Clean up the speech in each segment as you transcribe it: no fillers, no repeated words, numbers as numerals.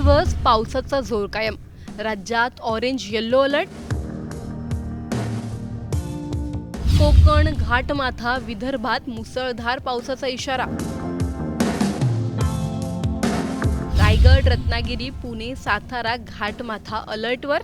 दिवस पावसाचा जोर कायम. राज्यात ऑरेंज येलो अलर्ट. कोकण, घाटमाथा, विदर्भात मुसळधार पावसाचा इशारा. रायगड, रत्नागिरी, पुणे, सातारा, घाटमाथा अलर्टवर.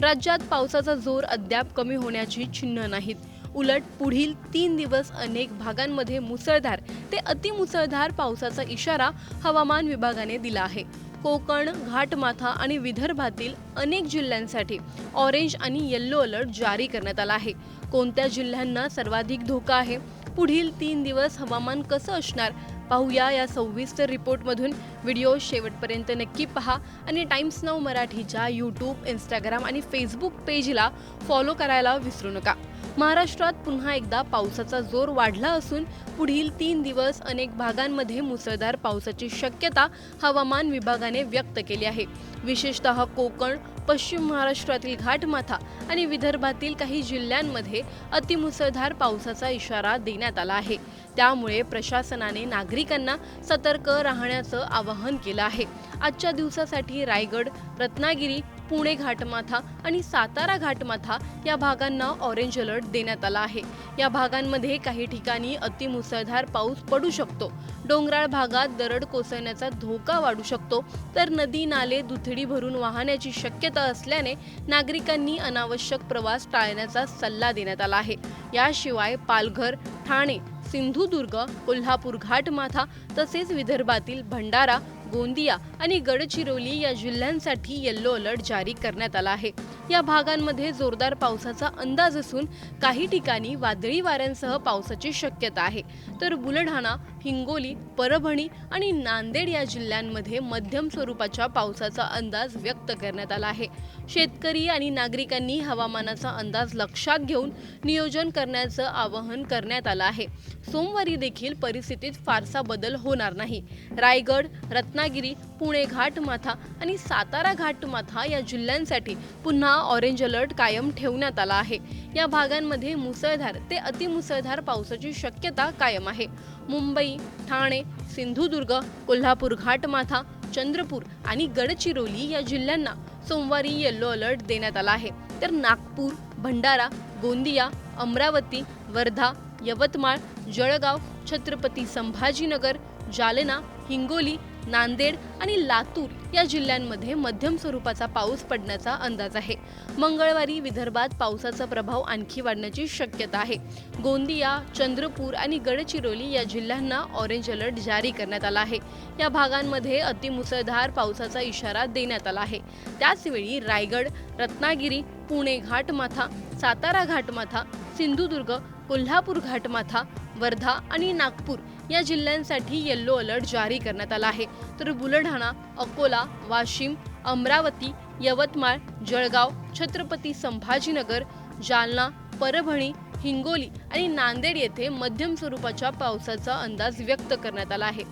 राज्यात पावसाचा जोर अद्याप कमी होण्याची चिन्ह नाहीत. उलट पुढील 3 दिवस अनेक भागांमध्ये मुसळधार ते अतिमुसळधार पावसाचा इशारा हवामान विभागाने दिला आहे. कोकण, घाटमाथा आणि विदर्भातील अनेक जिल्ह्यांसाठी ऑरेंज आणि येलो अलर्ट जारी करण्यात आला आहे. कोणत्या जिल्ह्यांना सर्वाधिक धोका आहे? पुढील 3 दिवस हवामान कसं असणार पाहूया या सविस्तर रिपोर्टमधून. व्हिडिओ शेवटपर्यंत नक्की पहा आणि टाइम्स नाऊ मराठीच्या यूट्यूब, इंस्टाग्राम आणि फेसबुक पेजला फॉलो करायला विसरू नका. महाराष्ट्रात पुन्हा एकदा पावसाचा जोर वाढला असून पुढील 3 दिवस अनेक भागांमध्ये मुसळधार पावसाची शक्यता हवामान विभागाने व्यक्त केली आहे. विशेषतः कोकण, पश्चिम महाराष्ट्रातील घाटमाथा आणि विदर्भातील काही जिल्ह्यांमध्ये अतिमुसळधार पावसाचा इशारा देण्यात आला आहे. त्यामुळे प्रशासनाने नागरिकांना सतर्क राहण्याचं आवाहन केलं आहे. आजच्या दिवसासाठी रायगड, रत्नागिरी, पुणे घाटमाथा आणि सातारा घाटमाथा या भागांना ऑरेंज अलर्ट देण्यात आला आहे. या भागांमध्ये काही ठिकाणी अतिमुसळधार पाऊस पडू शकतो. डोंगराळ भागात दरड कोसळण्याचा धोका वाढू शकतो, तर नदी नाले दुथडी भरून वाहण्याची शक्यता असल्याने नागरिकांनी अनावश्यक प्रवास टाळण्याचा सल्ला देण्यात आला आहे. याशिवाय पालघर, ठाणे, सिंधुदुर्ग, कोल्हापूर घाटमाथा तसेच विदर्भातील भंडारा, गोंदिया आणि गडचिरोली या जिल्ह्यांसाठी येलो अलर्ट जारी करण्यात आला आहे. या भागांमध्ये जोरदार पावसाचा अंदाज असून काही ठिकाणी वादळी वाऱ्यांसह पावसाची शक्यता आहे. तर बुलढाणा, हिंगोली, परभणी आणि नांदेड या जिल्ह्यांमध्ये मध्यम स्वरूपाच्या पावसाचा अंदाज व्यक्त करण्यात आला आहे. शेतकरी आणि नागरिकांनी हवामानाचा अंदाज लक्षात घेऊन नियोजन करण्याचं आवाहन करण्यात आलं आहे. सोमवारी देखील परिस्थितीत फारसा बदल होणार नाही. रायगड, रत्नागिरी, पुणे घाटमाथा आणि सातारा घाटमाथा या जिल्ह्यांसाठी पुन्हा ऑरेंज अलर्ट कायम ठेवण्यात आला आहे. या भागांमध्ये मुसळधार ते अतिमुसळधार पावसाची शक्यता कायम आहे. मुंबई, ठाणे, सिंधुदुर्ग, कोल्हापूर घाटमाथा, चंद्रपूर आणि गडचिरोली या जिल्ह्यांना सोमवारी येलो अलर्ट देण्यात आला आहे. तर नागपूर, भंडारा, गोंदिया, अमरावती, वर्धा, यवतमाळ, जळगाव, छत्रपती संभाजीनगर, जालना, हिंगोली, नांदेड आणि लातूर या जिल्ह्यांमध्ये मध्यम स्वरूपाचा पाऊस पडण्याचा अंदाज आहे. मंगळवारी विदर्भात पावसाचा प्रभाव आणखी वाढण्याची शक्यता आहे. गोंदिया, चंद्रपूर आणि गडचिरोली या जिल्ह्यांना ऑरेंज अलर्ट जारी करण्यात आला आहे. या भागांमध्ये अतिमुसळधार पावसाचा इशारा देण्यात आला आहे. त्याचवेळी रायगड, रत्नागिरी, पुणे घाटमाथा, सातारा घाटमाथा, सिंधुदुर्ग, कोल्हापूर घाटमाथा, वर्धा आणि नागपूर या जिल्ह्यांसाठी येलो अलर्ट जारी करण्यात आला आहे. तर बुलढाणा, अकोला, वाशिम, अमरावती, यवतमाळ, जळगाव, छत्रपती संभाजीनगर, जालना, परभणी, हिंगोली आणि नांदेड येथे मध्यम स्वरूपाच्या पावसाचा अंदाज व्यक्त करण्यात आला आहे.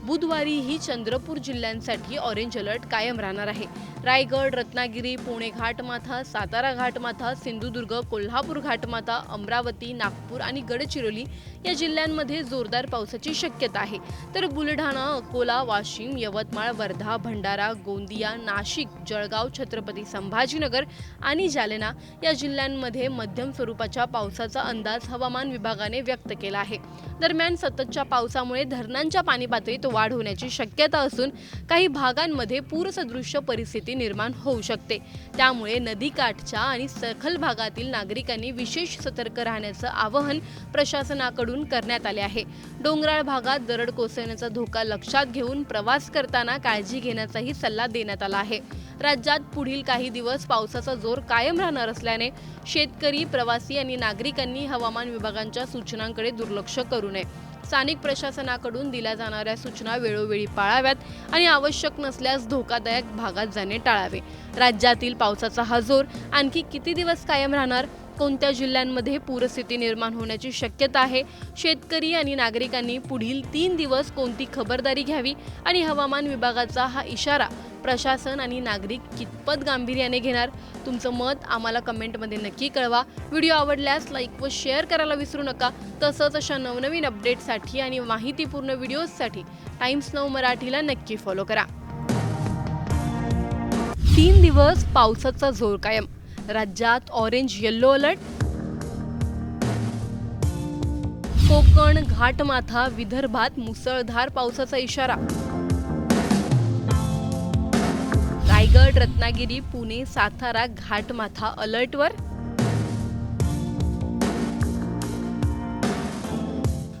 बुधवारीही चंद्रपूर जिल्ह्यांसाठी ऑरेंज अलर्ट कायम राहणार आहे. रायगड, रत्नागिरी, पुणे घाटमाथा, सातारा घाटमाथा, सिंधुदुर्ग, कोल्हापूर घाटमाथा, अमरावती, नागपूर आणि गडचिरोली या जिल्ह्यांमध्ये जोरदार पावसाची शक्यता आहे. तर बुलढाणा, अकोला, वाशिम, यवतमाळ, वर्धा, भंडारा, गोंदिया, नाशिक, जळगाव, छत्रपती संभाजीनगर आणि जालना या जिल्ह्यांमध्ये मध्यम स्वरूपाच्या पावसाचा अंदाज हवामान विभागाने व्यक्त केला आहे. दरम्यान सततच्या पावसामुळे धरणांच्या पाणी पातळीत वाढ होण्याची शक्यता असून काही भागांमध्ये पूरसदृश्य परिस्थिती निर्माण होऊ शकते. त्यामुळे नदीकाठच्या आणि सखल भागातील नागरिकांनी विशेष सतर्क राहण्याचं आवाहन प्रशासनाकडून करण्यात आले आहे. डोंगराळ भागात दरड कोसळण्याचा धोका लक्षात घेऊन प्रवास करताना काळजी घेण्याचाही सल्ला देण्यात आला आहे. राज्यात पुढील काही दिवस पावसाचा जोर कायम राहणार असल्याने शेतकरी, प्रवासी आणि नागरिकांनी हवामान विभागांच्या सूचनांकडे दुर्लक्ष करू नये. स्थानिक प्रशासनाकडून दिल्या जाणाऱ्या सूचना वेळोवेळी पाळाव्यात आणि आवश्यक नसल्यास धोकादायक भागात जाणे टाळावे. राज्यातील पावसाचा हा जोर आणखी किती दिवस कायम राहणार कोणत्या जिल्ह्यांमध्ये पूरस्थिती निर्माण होण्याची शक्यता आहे, शेतकरी आणि नागरिकांनी पुढील 3 दिवस कोणती खबरदारी घ्यावी आणि हवामान विभागाचा हा इशारा प्रशासन आणि नागरिक कितपत गांभीर्याने घेणार, तुमचं मत आम्हाला कमेंटमध्ये नक्की कळवा। व्हिडिओ आवडल्यास लाईक व शेअर करायला विसरू नका। तसंच अशा नवनवीन अपडेट्ससाठी आणि माहितीपूर्ण व्हिडिओजसाठी टाइम्स नाऊ मराठीला नक्की फॉलो करा। 3 दिवस पावसाचा जोर कायम, राज्यात ऑरेंज येलो अलर्ट। कोकण, घाटमाथा, विदर्भात मुसळधार पावसाचा इशारा। रायगड, रत्नागिरी, पुणे, सातारा, घाटमाथा अलर्टवर।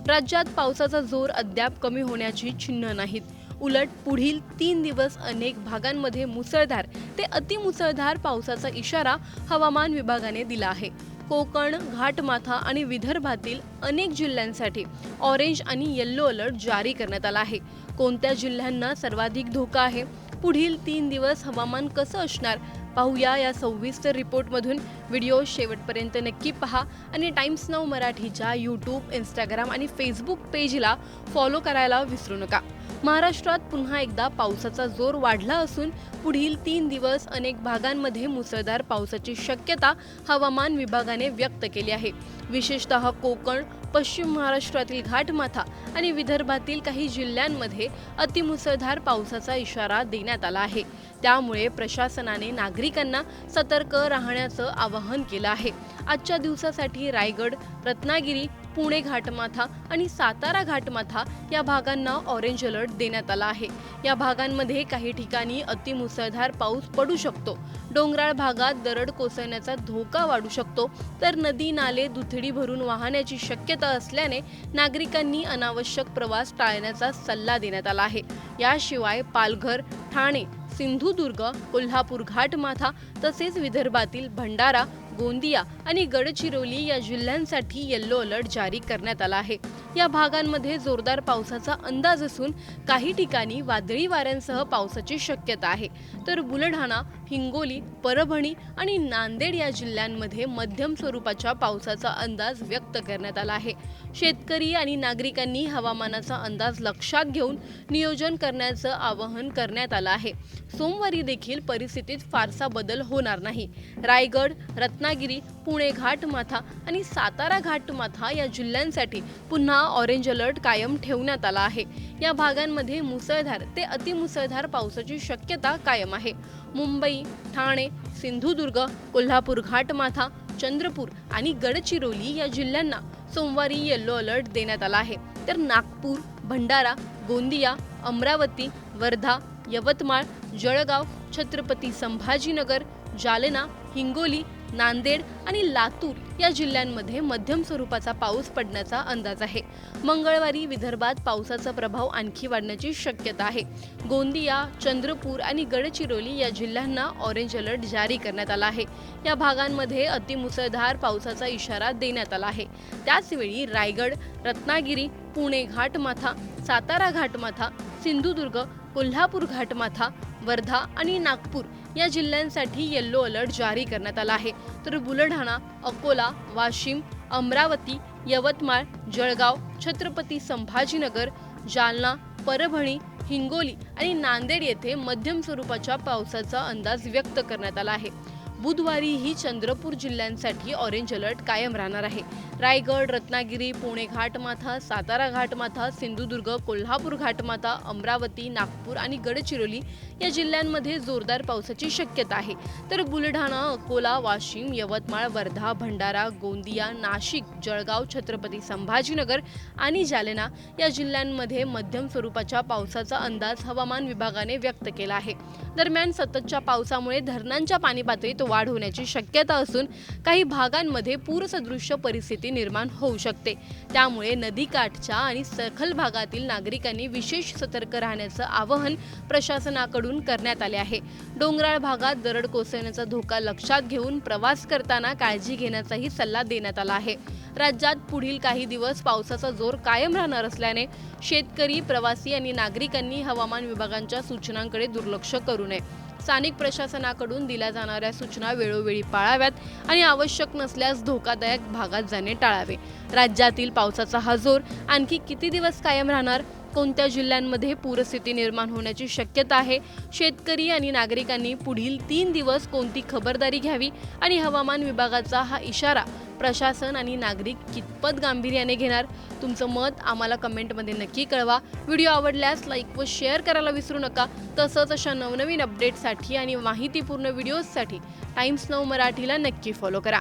राज्यात पावसाचा जोर अद्याप कमी होण्याची चिन्ह नाहीत। उलट पुढील 3 दिवस अनेक भागांमध्ये मुसळधार ते अतिमुसळधार पावसाचा इशारा हवामान विभागाने दिला आहे। कोकण, घाटमाथा आणि विदर्भातील अनेक जिल्ह्यांसाठी ऑरेंज आणि येलो अलर्ट जारी करण्यात आला आहे। कोणत्या जिल्ह्यांना सर्वाधिक धोका आहे, पुढील 3 दिवस हवामान कसं असणार, पाहूया या सविस्तर रिपोर्टमधून। व्हिडिओ शेवटपर्यंत नक्की पहा आणि टाइम्स नाऊ मराठीच्या यूट्यूब, इंस्टाग्राम आणि फेसबुक पेजला फॉलो करायला विसरू नका। महाराष्ट्रात पुन्हा एकदा पावसाचा जोर वाढला असून पुढील 3 दिवस अनेक भागांमध्ये मुसळधार पावसाची शक्यता हवामान विभागाने व्यक्त केली आहे। विशेषतः कोकण, पश्चिम महाराष्ट्रातील घाटमाथा आणि विदर्भातील काही जिल्ह्यांमध्ये अतिमुसळधार पावसाचा इशारा देण्यात आला आहे। त्यामुळे प्रशासनाने नागरिकांना सतर्क राहण्याचं आवाहन केलं आहे। आजच्या दिवसासाठी रायगड, रत्नागिरी, पुणे घाटमाथा आणि सातारा घाटमाथा या भागांना ऑरेंज अलर्ट देण्यात आला आहे। या भागांमध्ये काही ठिकाणी अतिमुसळधार पाऊस पडू शकतो। डोंगराळ भागात दरड कोसळण्याचा धोका वाढू शकतो, तर नदी नाले दुथडी भरून वाहण्याची शक्यता असल्याने नागरिकांनी अनावश्यक प्रवास टाळण्याचा सल्ला देण्यात आला आहे। याशिवाय पालघर, ठाणे, सिंधुदुर्ग, कोल्हापूर घाटमाथा तसेच विदर्भातील भंडारा, गोंदिया आणि गडचिरोली या जिल्ह्यांसाठी येलो अलर्ट जारी करण्यात आला आहे। या भागांमध्ये जोरदार पावसाचा अंदाज असून काही ठिकाणी वादळी वाऱ्यांसह पावसाची शक्यता आहे, तर बुलढाणा, हिंगोली, परभणी आणि नांदेड या जिल्ह्यांमध्ये मध्यम स्वरूपाच्या पावसाचा अंदाज व्यक्त करण्यात आला आहे। शेतकरी आणि नागरिकांनी हवामानाचा अंदाज लक्षात घेऊन नियोजन करण्याचं आवाहन करण्यात आलं आहे। सोमवारी देखील परिस्थितीत फारसा बदल होणार नाही। रायगड, रत्नागिरी, पुणे घाटमाथा आणि सातारा घाटमाथा या जिल्ह्यांसाठी पुन्हा ऑरेंज अलर्ट कायम ठेवण्यात आला आहे। या भागांमध्ये मुसळधार ते अतिमुसळधार पावसाची शक्यता कायम आहे। मुंबई, ठाणे, सिंधुदुर्ग, कोल्हापूर घाटमाथा, चंद्रपूर आणि गडचिरोली या जिल्ह्यांना सोमवारी येलो अलर्ट देण्यात आला आहे, तर नागपूर, भंडारा, गोंदिया, अमरावती, वर्धा, यवतमाळ, जळगाव, छत्रपती संभाजीनगर, जालना, हिंगोली, नांदेड आणि लातूर या जिल्ह्यांमध्ये मध्यम स्वरूपाचा पाऊस पडण्याचा अंदाज आहे। मंगळवारी विदर्भात पावसाचा प्रभाव आणखी वाढण्याची शक्यता आहे। गोंदिया, चंद्रपूर आणि गडचिरोली या जिल्ह्यांना ऑरेंज अलर्ट जारी करण्यात आला आहे। या भागांमध्ये अतिमुसळधार पावसाचा इशारा देण्यात आला आहे। त्याचवेळी रायगड, रत्नागिरी, पुणे घाटमाथा, सातारा घाटमाथा, सिंधुदुर्ग, कोल्हापूर घाटमाथा, वर्धा आणि नागपूर या जिल्ह्यांसाठी येलो अलर्ट जारी करण्यात आला आहे, तर बुलढाणा, अकोला, वाशिम, अमरावती, यवतमाळ, जळगाव, छत्रपती संभाजीनगर, जालना, परभणी, हिंगोली आणि नांदेड येथे मध्यम स्वरूपाच्या पावसाचा अंदाज व्यक्त करण्यात आला आहे। बुधवारीही चंद्रपूर जिल्ह्यांसाठी ऑरेंज अलर्ट कायम राहणार आहे। रायगड, रत्नागिरी, पुणे घाटमाथा, सातारा घाटमाथा, सिंधुदुर्ग, कोल्हापूर घाटमाथा, अमरावती, नागपूर आणि गडचिरोली या जिल्ह्यांमध्ये जोरदार पावसाची शक्यता आहे, तर बुलढाणा, अकोला, वाशिम, यवतमाळ, वर्धा, भंडारा, गोंदिया, नाशिक, जळगाव, छत्रपती संभाजीनगर आणि जालना या जिल्ह्यांमध्ये मध्यम स्वरूपाच्या पावसाचा अंदाज हवामान विभागाने व्यक्त केला आहे। दरम्यान सततच्या पावसामुळे धरणांच्या पाणी पातळीत वाढ होण्याची शक्यता असून काही भागांमध्ये पूरसदृश्य परिस्थिती निर्माण होऊ शकते। त्यामुळे नदीकाठच्या आणि सखल भागातील नागरिकांनी विशेष सतर्क राहण्याचं आवाहन प्रशासनाकडून करण्यात आले आहे। डोंगराळ भागात दरड कोसळण्याचा धोका लक्षात घेऊन प्रवास करताना काळजी घेण्याचाही सल्ला देण्यात आला आहे। राज्यात पुढील काही दिवस पावसाचा जोर कायम राहणार असल्याने शेतकरी, प्रवासी आणि नागरिकांनी हवामान विभागाच्या सूचनांकडे दुर्लक्ष करू नये। स्थानिक प्रशासनाकडून दिल्या जाणाऱ्या सूचना वेळोवेळी पाळाव्यात आणि आवश्यक नसल्यास धोकादायक भागात जाणे टाळावे। राज्यातील पावसाचा हा जोर आणखी किती दिवस कायम राहणार, कोणत्या जिल्ह्यांमध्ये पूरस्थिती निर्माण होण्याची शक्यता आहे, शेतकरी आणि नागरिकांनी पुढील 3 दिवस कोणती खबरदारी घ्यावी आणि हवामान विभागाचा हा इशारा प्रशासन आणि नागरिक कितपत गांभीर्याने घेणार, तुमचं मत आम्हाला कमेंटमध्ये नक्की कळवा। व्हिडिओ आवडल्यास लाईक व शेअर करायला विसरू नका। तसंच अशा नवनवीन अपडेट्ससाठी आणि माहितीपूर्ण व्हिडिओजसाठी टाइम्स नाऊ मराठीला नक्की फॉलो करा।